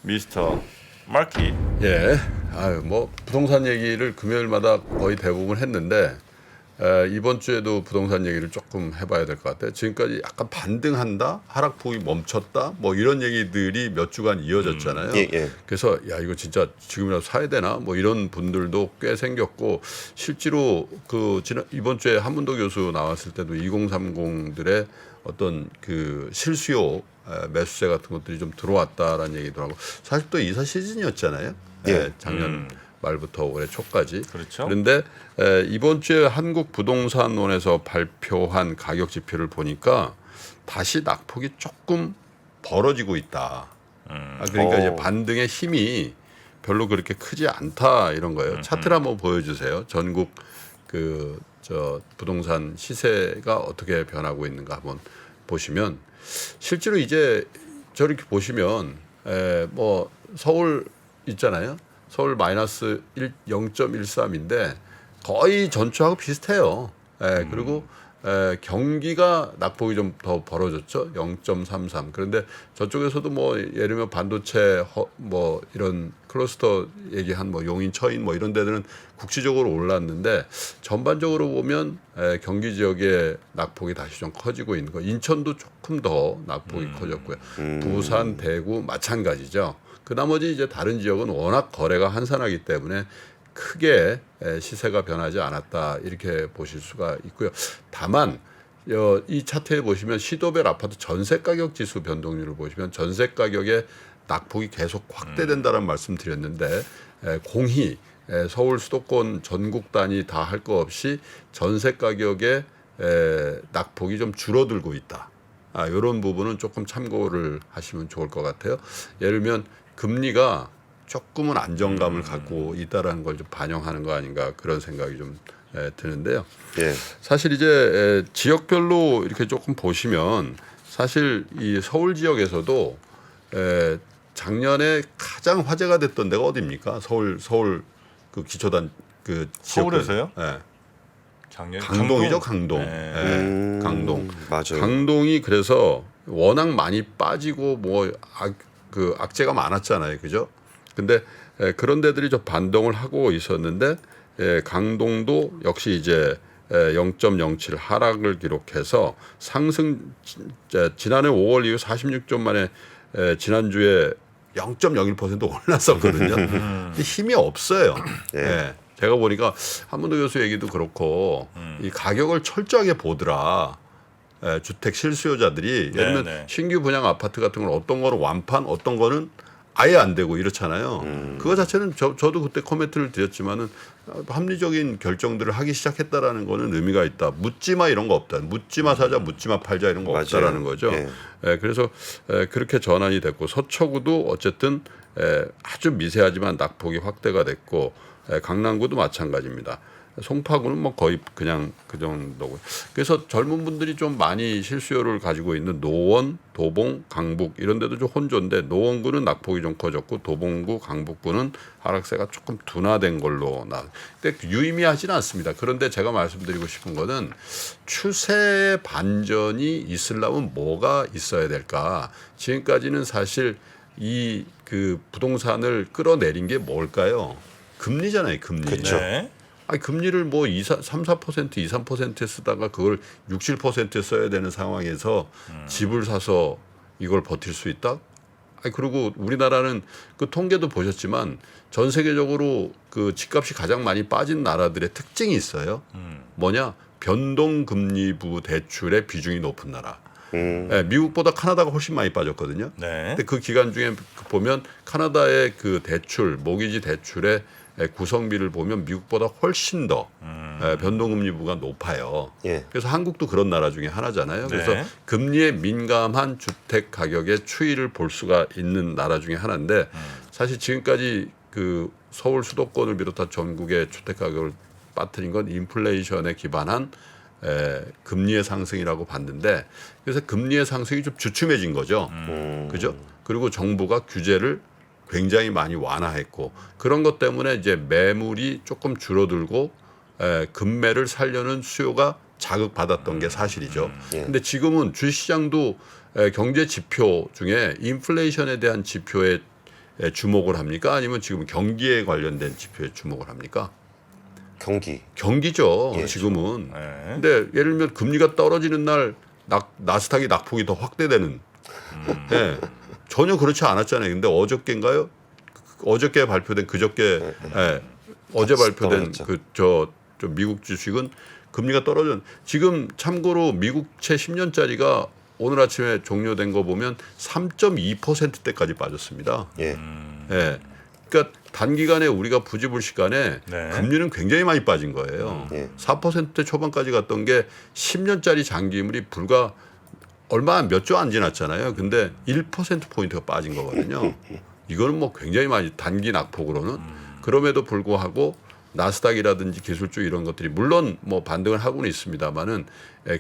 미스터 마키. 예, 아유 뭐 부동산 얘기를 금요일마다 거의 대부분 했는데 이번 주에도 부동산 얘기를 조금 해봐야 될 것 같아요. 지금까지 약간 반등한다, 하락폭이 멈췄다, 뭐 이런 얘기들이 몇 주간 이어졌잖아요. 예. 그래서 야 이거 진짜 지금이라도 사야 되나, 뭐 이런 분들도 꽤 생겼고 실제로 그 이번 주에 한문도 교수 나왔을 때도 2030들의 어떤 그 실수요 매수세 같은 것들이 좀 들어왔다라는 얘기도 하고 사실 또 이사 시즌이었잖아요. 예. 작년 말부터 올해 초까지. 그렇죠. 그런데 이번 주에 한국부동산원에서 발표한 가격 지표를 보니까 다시 낙폭이 조금 벌어지고 있다. 그러니까 이제 반등의 힘이 별로 그렇게 크지 않다 이런 거예요. 차트를 한번 보여주세요. 전국 부동산 시세가 어떻게 변하고 있는가 한번 보시면 실제로 이제 저렇게 보시면 뭐 서울 있잖아요. 서울 마이너스 0.13인데 거의 전주하고 비슷해요. 그리고 경기가 낙폭이 좀 더 벌어졌죠. 0.33. 그런데 저쪽에서도 뭐 예를 들면 반도체 뭐 이런 클러스터 얘기한 뭐 용인, 처인 뭐 이런 데들은 국지적으로 올랐는데 전반적으로 보면 경기 지역의 낙폭이 다시 좀 커지고 있는 거. 인천도 조금 더 낙폭이 커졌고요. 부산, 대구 마찬가지죠. 그 나머지 이제 다른 지역은 워낙 거래가 한산하기 때문에 크게 시세가 변하지 않았다 이렇게 보실 수가 있고요. 다만 이 차트에 보시면 시도별 아파트 전세 가격 지수 변동률을 보시면 전세 가격의 낙폭이 계속 확대된다는 말씀 드렸는데 공히 서울 수도권 전국 단위 다 할 거 없이 전세 가격의 낙폭이 좀 줄어들고 있다. 이런 부분은 조금 참고를 하시면 좋을 것 같아요. 예를 들면 금리가 조금은 안정감을 갖고 있다라는 걸 좀 반영하는 거 아닌가 그런 생각이 좀 드는데요. 예. 사실 이제 지역별로 이렇게 조금 보시면 사실 이 서울 지역에서도 작년에 가장 화제가 됐던 데가 어디입니까? 서울 그 기초단 그 서울에서요? 예. 작년 강동이죠, 강동. 네. 강동. 맞아요. 강동이 그래서 워낙 많이 빠지고 뭐 악재가 많았잖아요, 그죠? 근데 그런 데들이 좀 반동을 하고 있었는데 강동도 역시 이제 0.07 하락을 기록해서 상승 지난해 5월 이후 46점 만에 지난주에 0.01% 올랐었거든요. 힘이 없어요. 예. 제가 보니까 한문도 교수 얘기도 그렇고 이 가격을 철저하게 보더라. 주택 실수요자들이 예를 들면 네. 신규 분양 아파트 같은 건 어떤 거는 완판, 어떤 거는 아예 안 되고 이렇잖아요. 그거 자체는 저도 그때 코멘트를 드렸지만은 합리적인 결정들을 하기 시작했다라는 거는 의미가 있다. 묻지마 이런 거 없다. 묻지마 사자, 묻지마 팔자 이런 거 맞아요. 없다라는 거죠. 그래서 그렇게 전환이 됐고 서초구도 어쨌든 아주 미세하지만 낙폭이 확대가 됐고 강남구도 마찬가지입니다. 송파구는 뭐 거의 그냥 그 정도고요. 그래서 젊은 분들이 좀 많이 실수요를 가지고 있는 노원, 도봉, 강북 이런 데도 좀 혼조인데 노원구는 낙폭이 좀 커졌고 도봉구, 강북구는 하락세가 조금 둔화된 걸로 근데 유의미하지는 않습니다. 그런데 제가 말씀드리고 싶은 거는 추세 반전이 있으려면 뭐가 있어야 될까? 지금까지는 사실 이 그 부동산을 끌어내린 게 뭘까요? 금리잖아요, 금리. 그렇죠. 네. 금리를 뭐 3, 4%, 2, 3%에 쓰다가 그걸 6, 7%에 써야 되는 상황에서 집을 사서 이걸 버틸 수 있다? 그리고 우리나라는 그 통계도 보셨지만 전 세계적으로 그 집값이 가장 많이 빠진 나라들의 특징이 있어요. 뭐냐? 변동금리부 대출의 비중이 높은 나라. 미국보다 카나다가 훨씬 많이 빠졌거든요. 네. 근데 그 기간 중에 보면 카나다의 그 대출, 모기지 대출의 구성비를 보면 미국보다 훨씬 더 변동금리부가 높아요. 예. 그래서 한국도 그런 나라 중에 하나잖아요. 그래서 네. 금리에 민감한 주택 가격의 추이를 볼 수가 있는 나라 중에 하나인데 사실 지금까지 그 서울 수도권을 비롯한 전국의 주택 가격을 빠뜨린 건 인플레이션에 기반한 금리의 상승이라고 봤는데 그래서 금리의 상승이 좀 주춤해진 거죠. 그죠? 그리고 정부가 규제를 굉장히 많이 완화했고 그런 것 때문에 이제 매물이 조금 줄어들고 금매를 살려는 수요가 자극받았던 게 사실이죠. 근데 지금은 주식시장도 경제 지표 중에 인플레이션에 대한 지표의 주목을 합니까? 아니면 지금 경기에 관련된 지표에 주목을 합니까? 경기죠. 예, 지금은. 네. 근데 예를 들면 금리가 떨어지는 날 나스닥이 낙폭이 더 확대되는. 예. 전혀 그렇지 않았잖아요. 근데 어저께인가요? 어저께 발표된 그저께 어제 발표된 떨어졌죠. 저 미국 주식은 금리가 떨어져. 지금 참고로 미국채 10년짜리가 오늘 아침에 종료된 거 보면 3.2%대까지 빠졌습니다. 예. 예. 그러니까 단기간에 우리가 부지불식간에 네. 금리는 굉장히 많이 빠진 거예요. 예. 4%대 초반까지 갔던 게 10년짜리 장기물이 불과 얼마 몇 조 안 지났잖아요. 근데 1%포인트가 빠진 거거든요. 이거는 뭐 굉장히 많이 단기 낙폭으로는 그럼에도 불구하고 나스닥이라든지 기술주 이런 것들이 물론 뭐 반등을 하고는 있습니다만은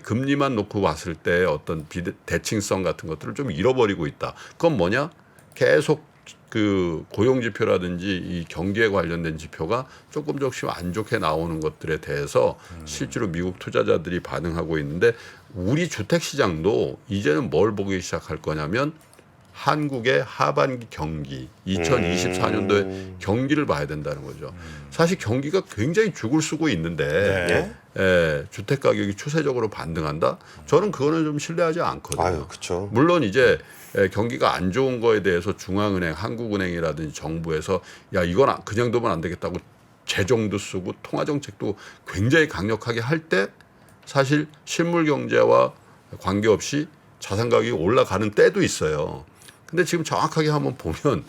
금리만 놓고 봤을 때 어떤 대칭성 같은 것들을 좀 잃어버리고 있다. 그건 뭐냐? 계속 그 고용 지표라든지 이 경기에 관련된 지표가 조금씩 안 좋게 나오는 것들에 대해서 실제로 미국 투자자들이 반응하고 있는데 우리 주택 시장도 이제는 뭘 보기 시작할 거냐면 한국의 하반기 경기 2024년도에 경기를 봐야 된다는 거죠. 사실 경기가 굉장히 죽을 쓰고 있는데 주택 가격이 추세적으로 반등한다? 저는 그거는 좀 신뢰하지 않거든요. 아유, 그렇죠. 물론 이제 경기가 안 좋은 거에 대해서 중앙은행, 한국은행이라든지 정부에서 야 이건 그냥 두면 안 되겠다고 재정도 쓰고 통화 정책도 굉장히 강력하게 할 때 사실 실물 경제와 관계없이 자산 가격이 올라가는 때도 있어요. 근데 지금 정확하게 한번 보면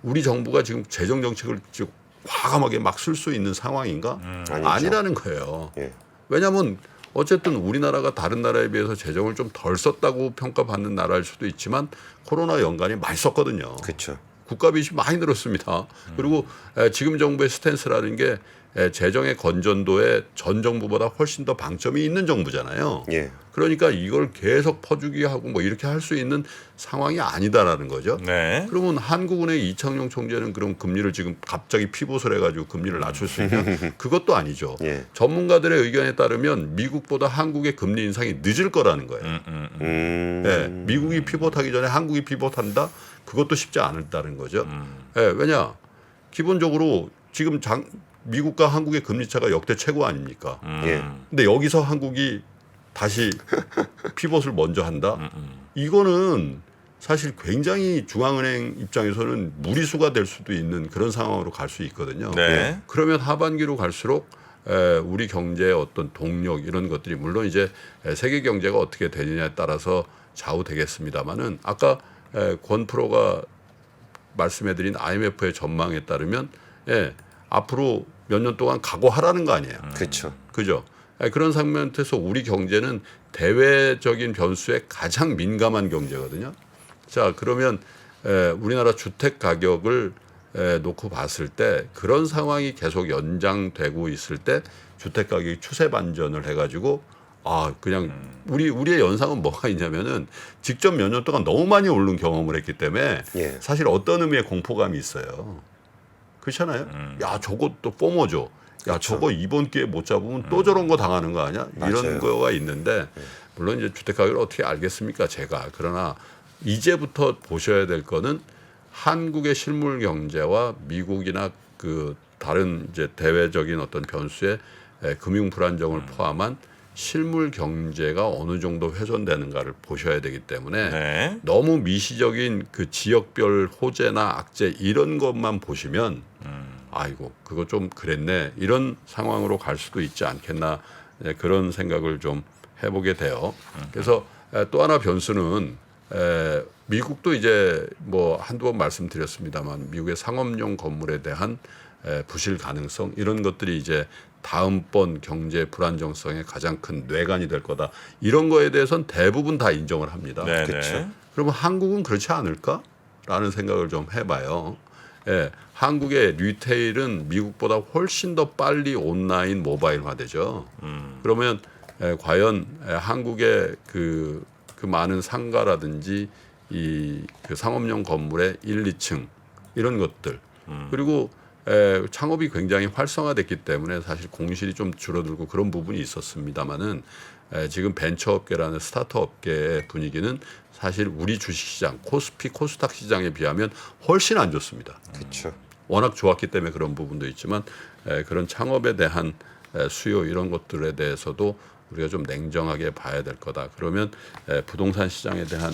우리 정부가 지금 재정 정책을 지금 과감하게 막 쓸 수 있는 상황인가? 아니죠. 아니라는 거예요. 예. 왜냐하면 어쨌든 우리나라가 다른 나라에 비해서 재정을 좀 덜 썼다고 평가받는 나라일 수도 있지만 코로나 연간에 많이 썼거든요. 그렇죠. 국가 빚이 많이 늘었습니다. 그리고 지금 정부의 스탠스라는 게 재정의 건전도에 전 정부보다 훨씬 더 방점이 있는 정부잖아요. 예. 그러니까 이걸 계속 퍼주기 하고 뭐 이렇게 할 수 있는 상황이 아니다라는 거죠. 네. 그러면 한국은행 이창용 총재는 그럼 금리를 지금 갑자기 피봇을 해가지고 금리를 낮출 수 있냐? 그것도 아니죠. 예. 전문가들의 의견에 따르면 미국보다 한국의 금리 인상이 늦을 거라는 거예요. 예, 미국이 피봇하기 전에 한국이 피봇한다? 그것도 쉽지 않다는 거죠. 예, 왜냐? 기본적으로 지금 미국과 한국의 금리 차가 역대 최고 아닙니까? 예. 근데 여기서 한국이 다시 피봇을 먼저 한다? 이거는 사실 굉장히 중앙은행 입장에서는 무리수가 될 수도 있는 그런 상황으로 갈 수 있거든요. 네. 그러면 하반기로 갈수록 우리 경제의 어떤 동력 이런 것들이 물론 이제 세계 경제가 어떻게 되느냐에 따라서 좌우되겠습니다만은 아까 권 프로가 말씀해드린 IMF의 전망에 따르면 앞으로 몇 년 동안 각오하라는 거 아니에요. 그렇죠. 그죠? 그런 상황에서 우리 경제는 대외적인 변수에 가장 민감한 경제거든요. 자, 그러면 우리나라 주택 가격을 놓고 봤을 때 그런 상황이 계속 연장되고 있을 때 주택 가격이 추세 반전을 해가지고 그냥 우리의 연상은 뭐가 있냐면은 직접 몇 년 동안 너무 많이 오른 경험을 했기 때문에 예. 사실 어떤 의미의 공포감이 있어요. 그렇잖아요. 야, 저거 또 뽀모죠. 야, 저거 이번 기회에 못 잡으면 또 저런 거 당하는 거 아니야? 이런 맞아요. 거가 있는데 물론 이제 주택 가격을 어떻게 알겠습니까? 제가. 그러나 이제부터 보셔야 될 거는 한국의 실물 경제와 미국이나 그 다른 이제 대외적인 어떤 변수의 금융 불안정을 포함한 실물 경제가 어느 정도 훼손되는가를 보셔야 되기 때문에 네. 너무 미시적인 그 지역별 호재나 악재 이런 것만 보시면 아이고 그거 좀 그랬네 이런 상황으로 갈 수도 있지 않겠나 그런 생각을 좀 해보게 돼요. 그래서 또 하나 변수는 미국도 이제 뭐 한두 번 말씀드렸습니다만 미국의 상업용 건물에 대한 부실 가능성 이런 것들이 이제 다음번 경제 불안정성의 가장 큰 뇌관이 될 거다. 이런 거에 대해서는 대부분 다 인정을 합니다. 네. 그렇죠. 그러면 한국은 그렇지 않을까라는 생각을 좀 해봐요. 한국의 리테일은 미국보다 훨씬 더 빨리 온라인 모바일화되죠. 그러면 과연 한국의 그 많은 상가라든지 그 상업용 건물의 1, 2층 이런 것들 그리고 창업이 굉장히 활성화됐기 때문에 사실 공실이 좀 줄어들고 그런 부분이 있었습니다만은 지금 벤처업계라는 스타트업계의 분위기는 사실 우리 주식시장 코스피 코스닥 시장에 비하면 훨씬 안 좋습니다. 그렇죠. 워낙 좋았기 때문에 그런 부분도 있지만 그런 창업에 대한 수요 이런 것들에 대해서도 우리가 좀 냉정하게 봐야 될 거다. 그러면 부동산 시장에 대한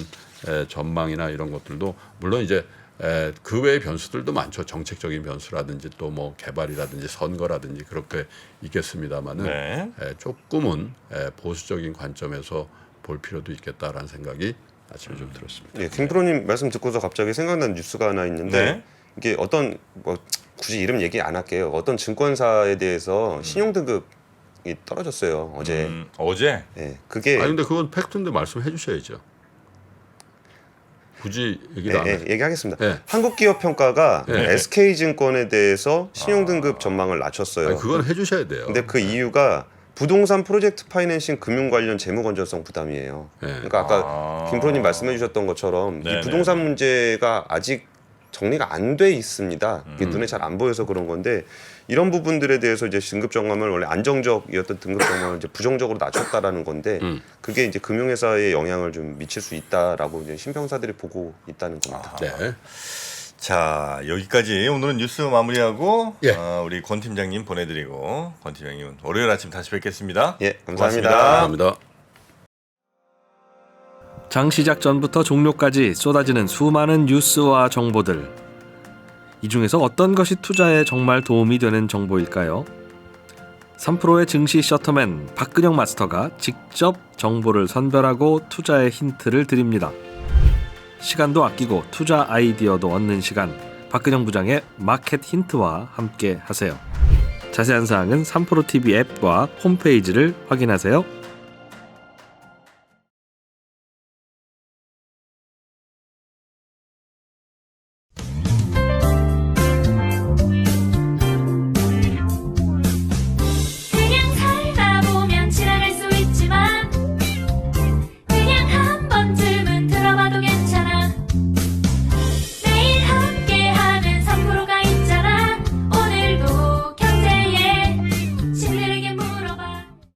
전망이나 이런 것들도 물론 이제 그 외의 변수들도 많죠. 정책적인 변수라든지 또 뭐 개발이라든지 선거라든지 그렇게 있겠습니다만은 네. 조금은 보수적인 관점에서 볼 필요도 있겠다라는 생각이 아침에 좀 들었습니다. 네, 김프로님 말씀 듣고서 갑자기 생각난 뉴스가 하나 있는데 네. 이게 어떤 뭐 굳이 이름 얘기 안 할게요. 어떤 증권사에 대해서 신용 등급이 떨어졌어요 어제. 어제. 네, 그게 아니 근데 그건 팩트인데 말씀해 주셔야죠. 굳이 얘기를 안 해요. 얘기하겠습니다. 네. 한국기업평가가 네. SK증권에 대해서 신용등급 전망을 낮췄어요. 아니, 그건 해주셔야 돼요. 근데 그 이유가 부동산 프로젝트 파이낸싱 금융 관련 재무 건전성 부담이에요. 네. 그러니까 아까 김프로님 말씀해 주셨던 것처럼 네네. 이 부동산 문제가 아직 정리가 안 돼 있습니다. 이게 눈에 잘 안 보여서 그런 건데 이런 부분들에 대해서 이제 등급 정함을 원래 안정적이었던 등급 정함을 이제 부정적으로 낮췄다라는 건데 그게 이제 금융회사에 영향을 좀 미칠 수 있다라고 이제 신평사들이 보고 있다는 겁니다. 네. 자, 여기까지 오늘은 뉴스 마무리하고 예. 우리 권 팀장님 보내드리고 권 팀장님 월요일 아침 다시 뵙겠습니다. 예, 감사합니다. 고맙습니다. 감사합니다. 장 시작 전부터 종료까지 쏟아지는 수많은 뉴스와 정보들. 이 중에서 어떤 것이 투자에 정말 도움이 되는 정보일까요? 3프로의 증시 셔터맨 박근영 마스터가 직접 정보를 선별하고 투자의 힌트를 드립니다. 시간도 아끼고 투자 아이디어도 얻는 시간, 박근영 부장의 마켓 힌트와 함께 하세요. 자세한 사항은 3프로 TV 앱과 홈페이지를 확인하세요.